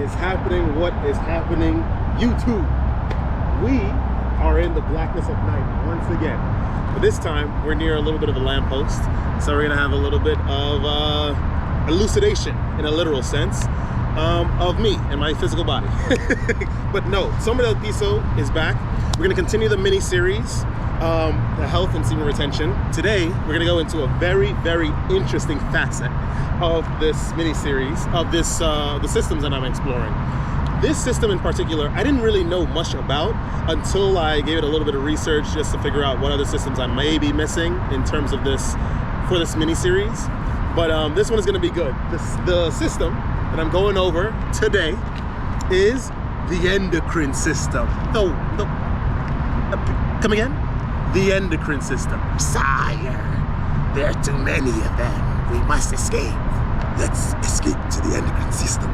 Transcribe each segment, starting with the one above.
is happening? What is happening? YouTube. We are in the blackness of night once again. But this time, we're near a little bit of a lamppost. So we're gonna have a little bit of elucidation, in a literal sense, of me and my physical body. But no, SombraDelPiso is back. We're gonna continue the mini-series, the health and semen retention. Today, we're gonna go into a very, very interesting facet of this mini-series, of this, the systems that I'm exploring. This system in particular, I didn't really know much about until I gave it a little bit of research just to figure out what other systems I may be missing in terms of this, for this mini-series. But this one is gonna be good. The system that I'm going over today is the endocrine system. No, come again? The endocrine system. Sire, there are too many of them. We must escape. Let's escape to the endocrine system.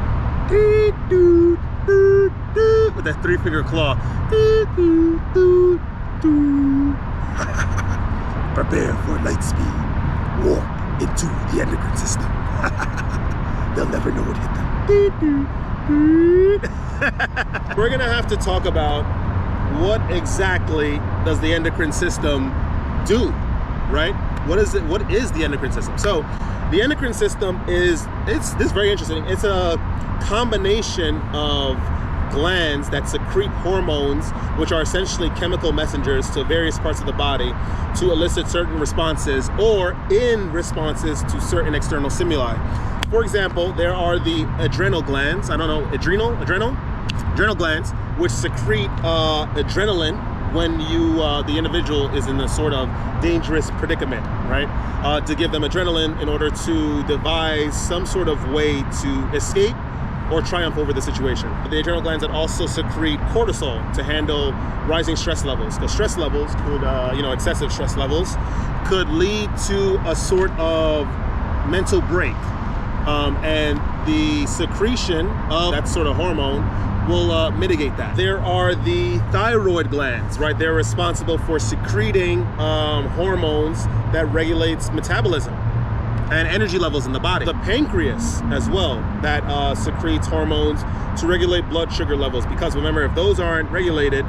With that three-finger claw. Prepare for light speed. Warp into the endocrine system. They'll never know what hit them. We're gonna have to talk about what exactly does the endocrine system do, right? What is it? What is the endocrine system? So the endocrine system is, this is very interesting. It's a combination of glands that secrete hormones, which are essentially chemical messengers to various parts of the body to elicit certain responses or in responses to certain external stimuli. For example, there are the adrenal glands. I don't know, adrenal glands, which secrete adrenaline when you, the individual is in a sort of dangerous predicament, right? To give them adrenaline in order to devise some sort of way to escape or triumph over the situation. The adrenal glands that also secrete cortisol to handle rising stress levels. Because stress levels could, excessive stress levels could lead to a sort of mental break. And the secretion of that sort of hormone will mitigate that. There are the thyroid glands, right? They're responsible for secreting hormones that regulates metabolism and energy levels in the body. The pancreas as well, that secretes hormones to regulate blood sugar levels, because remember, if those aren't regulated,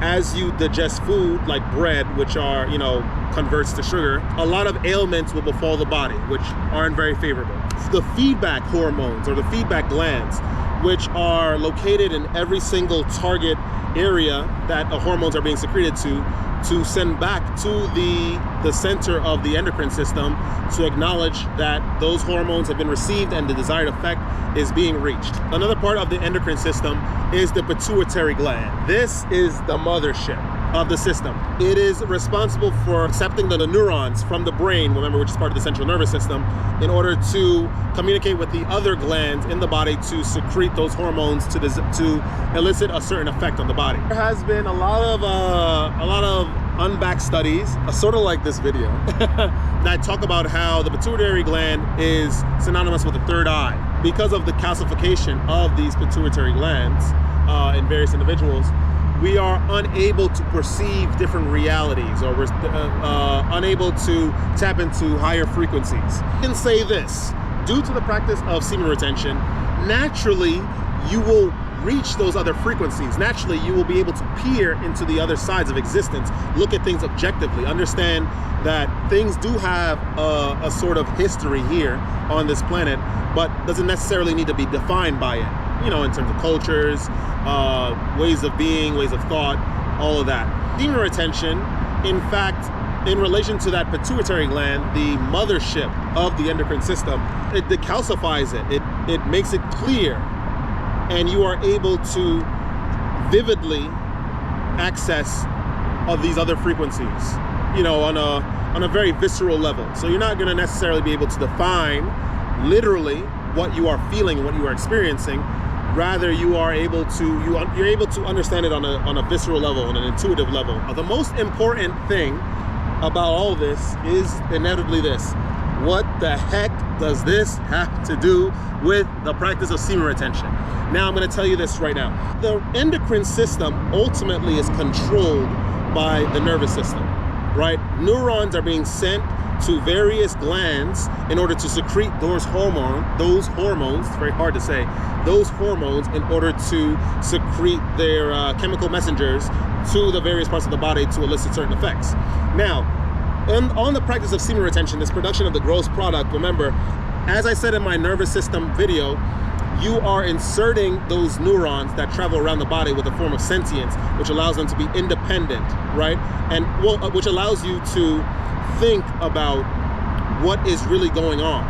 as you digest food like bread, which are, converts to sugar, a lot of ailments will befall the body, which aren't very favorable. The feedback hormones, or the feedback glands, which are located in every single target area that the hormones are being secreted to send back to the center of the endocrine system to acknowledge that those hormones have been received and the desired effect is being reached. Another part of the endocrine system is the pituitary gland. This is the mothership of the system. It is responsible for accepting the neurons from the brain, remember, which is part of the central nervous system, in order to communicate with the other glands in the body to secrete those hormones to elicit a certain effect on the body. There has been a lot of unbacked studies, sort of like this video, that talk about how the pituitary gland is synonymous with the third eye. Because of the calcification of these pituitary glands in various individuals, we are unable to perceive different realities, or we're unable to tap into higher frequencies. I can say this, due to the practice of semen retention, naturally you will reach those other frequencies. Naturally, you will be able to peer into the other sides of existence, look at things objectively, understand that things do have a sort of history here on this planet, but doesn't necessarily need to be defined by it. In terms of cultures, ways of being, ways of thought, all of that. Semen retention, in fact, in relation to that pituitary gland, the mothership of the endocrine system, it decalcifies it. It makes it clear, and you are able to vividly access of these other frequencies, on a very visceral level. So you're not going to necessarily be able to define literally what you are feeling and what you are experiencing. Rather, you are able to you're able to understand it on a visceral level, on an intuitive level. The most important thing about all this is inevitably this: what the heck does this have to do with the practice of semen retention? Now, I'm going to tell you this right now. The endocrine system ultimately is controlled by the nervous system, right? Neurons are being sent to various glands in order to secrete those hormones, it's very hard to say, those hormones in order to secrete their chemical messengers to the various parts of the body to elicit certain effects. Now, on the practice of semen retention, this production of the gross product, remember, as I said in my nervous system video, you are inserting those neurons that travel around the body with a form of sentience, which allows them to be independent, right? And which allows you to think about what is really going on,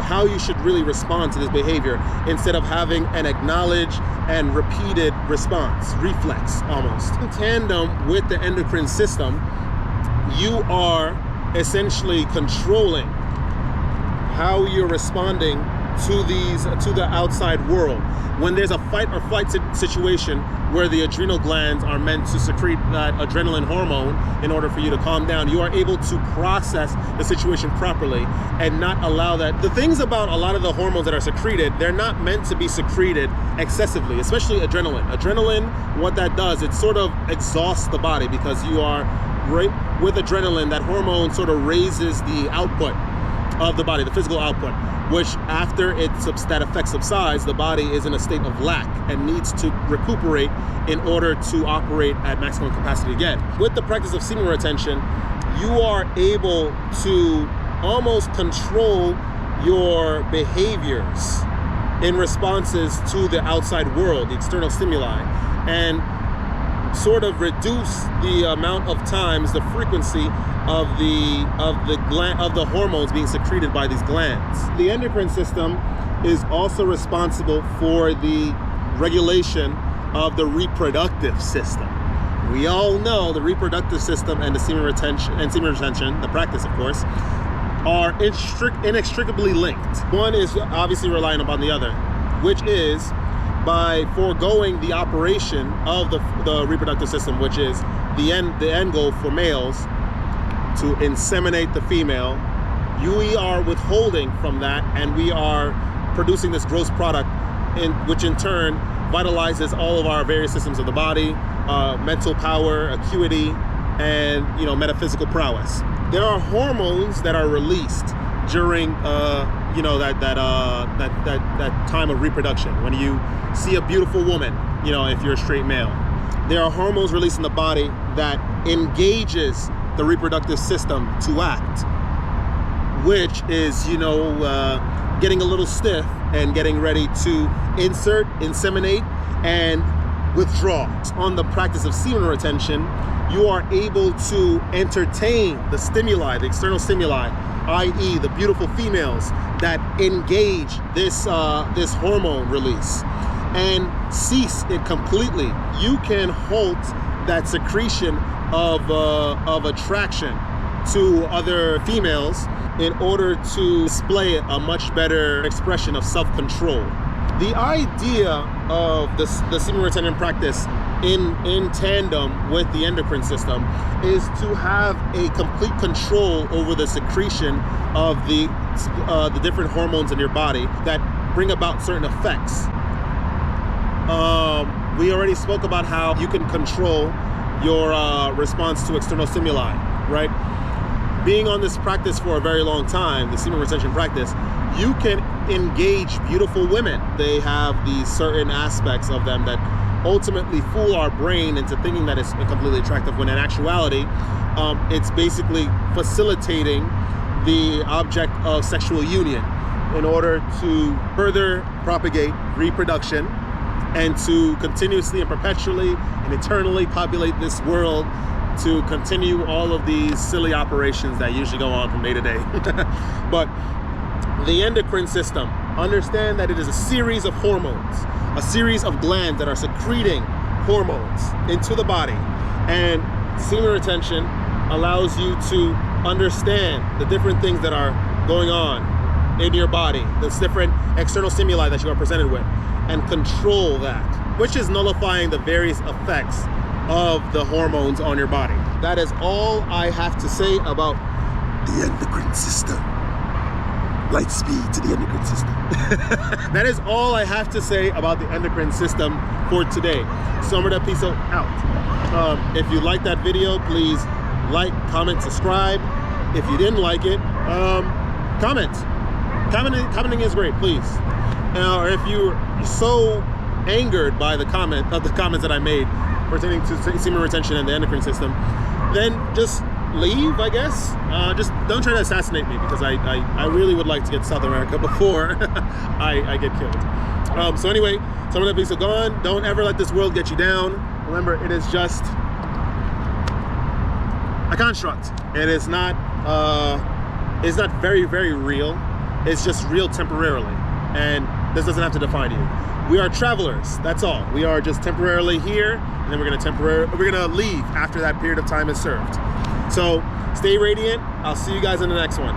how you should really respond to this behavior, instead of having an acknowledged and repeated response, reflex almost. In tandem with the endocrine system, you are essentially controlling how you're responding to the outside world. When there's a fight or flight situation where the adrenal glands are meant to secrete that adrenaline hormone in order for you to calm down, you are able to process the situation properly and not allow that. The things about a lot of the hormones that are secreted, they're not meant to be secreted excessively, especially adrenaline. Adrenaline, what that does, it sort of exhausts the body, because you are right with adrenaline, that hormone sort of raises the output of the body, the physical output, which after that effect subsides, the body is in a state of lack and needs to recuperate in order to operate at maximum capacity again. With the practice of semen retention, you are able to almost control your behaviors in responses to the outside world, the external stimuli, and sort of reduce the amount of times, the frequency of the hormones being secreted by these glands. The endocrine system is also responsible for the regulation of the reproductive system. We all know the reproductive system and the semen retention, the practice, of course, are inextricably linked. One is obviously relying upon the other, which is by foregoing the operation of the reproductive system, which is the end goal for males to inseminate the female. We are withholding from that, and we are producing this gross product, which in turn vitalizes all of our various systems of the body, mental power, acuity, and metaphysical prowess. There are hormones that are released during that time of reproduction. When you see a beautiful woman, if you're a straight male, there are hormones released in the body that engages the reproductive system to act, which is getting a little stiff and getting ready to insert, inseminate, and withdraw. On the practice of semen retention, you are able to entertain the stimuli, the external stimuli, i.e. the beautiful females that engage this hormone release, and cease it completely. You can halt that secretion of attraction to other females in order to display a much better expression of self-control. The idea of the semen retention practice in tandem with the endocrine system is to have a complete control over the secretion of the different hormones in your body that bring about certain effects. We already spoke about how you can control your response to external stimuli, right? Being on this practice for a very long time, the semen retention practice, you can engage beautiful women. They have these certain aspects of them that ultimately fool our brain into thinking that it's completely attractive, when in actuality, it's basically facilitating the object of sexual union in order to further propagate reproduction and to continuously and perpetually and eternally populate this world, to continue all of these silly operations that usually go on from day to day. But the endocrine system, understand that it is a series of hormones, a series of glands that are secreting hormones into the body. And semen retention allows you to understand the different things that are going on in your body, the different external stimuli that you are presented with, and control that, which is nullifying the various effects of the hormones on your body. That is all I have to say about the endocrine system. Light speed to the endocrine system. That is all I have to say about the endocrine system for today. SombraDelPiso out. If you like that video, please like, comment, subscribe, If you didn't like it, comment. Commenting is great, please. Or if you're so angered by the comments that I made pertaining to semen retention and the endocrine system, then just leave, I guess. Just don't try to assassinate me, because I really would like to get to South America before I get killed. So anyway, SombraDelPiso gone. Don't ever let this world get you down. Remember, it is just a construct. It is not it's not very, very real. It's just real temporarily, and this doesn't have to define you. We are travelers, that's all. We are just temporarily here, and then we're gonna leave after that period of time is served. So stay radiant. I'll see you guys in the next one.